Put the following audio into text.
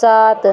7۔